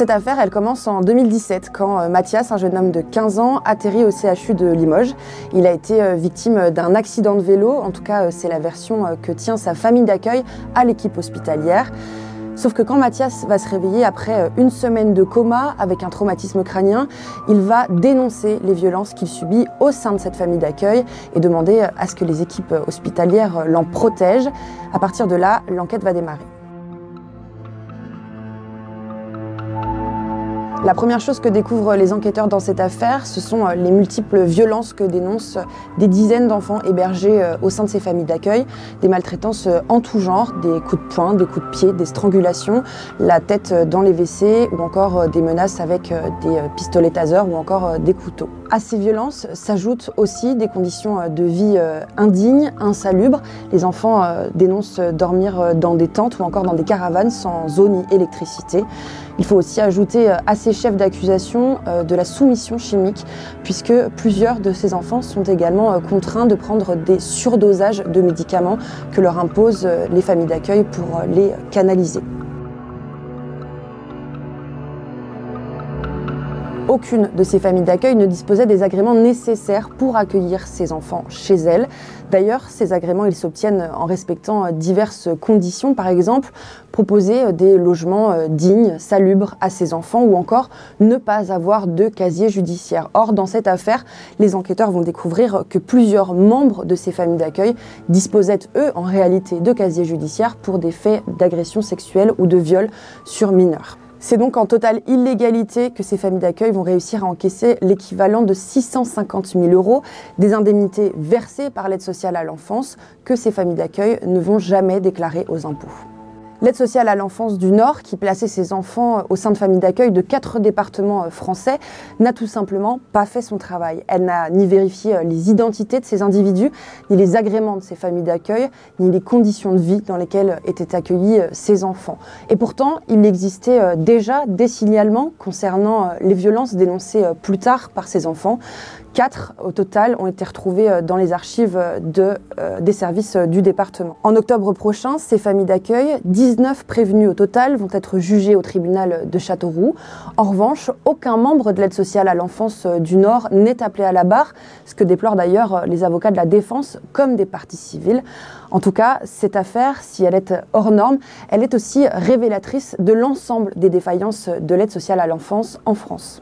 Cette affaire, elle commence en 2017 quand Mathias, un jeune homme de 15 ans, atterrit au CHU de Limoges. Il a été victime d'un accident de vélo, en tout cas c'est la version que tient sa famille d'accueil à l'équipe hospitalière. Sauf que quand Mathias va se réveiller après une semaine de coma avec un traumatisme crânien, il va dénoncer les violences qu'il subit au sein de cette famille d'accueil et demander à ce que les équipes hospitalières l'en protègent. À partir de là, l'enquête va démarrer. La première chose que découvrent les enquêteurs dans cette affaire, ce sont les multiples violences que dénoncent des dizaines d'enfants hébergés au sein de ces familles d'accueil. Des maltraitances en tout genre, des coups de poing, des coups de pied, des strangulations, la tête dans les WC ou encore des menaces avec des pistolets taser ou encore des couteaux. À ces violences s'ajoutent aussi des conditions de vie indignes, insalubres. Les enfants dénoncent dormir dans des tentes ou encore dans des caravanes sans eau ni électricité. Il faut aussi ajouter à ces chefs d'accusation de la soumission chimique, puisque plusieurs de ces enfants sont également contraints de prendre des surdosages de médicaments que leur imposent les familles d'accueil pour les canaliser. Aucune de ces familles d'accueil ne disposait des agréments nécessaires pour accueillir ces enfants chez elles. D'ailleurs, ces agréments, ils s'obtiennent en respectant diverses conditions. Par exemple, proposer des logements dignes, salubres à ces enfants ou encore ne pas avoir de casier judiciaire. Or, dans cette affaire, les enquêteurs vont découvrir que plusieurs membres de ces familles d'accueil disposaient, eux, en réalité, de casiers judiciaires pour des faits d'agression sexuelle ou de viol sur mineurs. C'est donc en totale illégalité que ces familles d'accueil vont réussir à encaisser l'équivalent de 650 000 €, des indemnités versées par l'aide sociale à l'enfance que ces familles d'accueil ne vont jamais déclarer aux impôts. L'aide sociale à l'enfance du Nord, qui plaçait ses enfants au sein de familles d'accueil de 4 départements français, n'a tout simplement pas fait son travail. Elle n'a ni vérifié les identités de ces individus, ni les agréments de ces familles d'accueil, ni les conditions de vie dans lesquelles étaient accueillis ces enfants. Et pourtant, il existait déjà des signalements concernant les violences dénoncées plus tard par ces enfants. 4 au total ont été retrouvés dans les archives des services du département. En octobre prochain, ces familles d'accueil, 19 prévenus au total, vont être jugés au tribunal de Châteauroux. En revanche, aucun membre de l'aide sociale à l'enfance du Nord n'est appelé à la barre, ce que déplorent d'ailleurs les avocats de la défense comme des parties civiles. En tout cas, cette affaire, si elle est hors norme, elle est aussi révélatrice de l'ensemble des défaillances de l'aide sociale à l'enfance en France.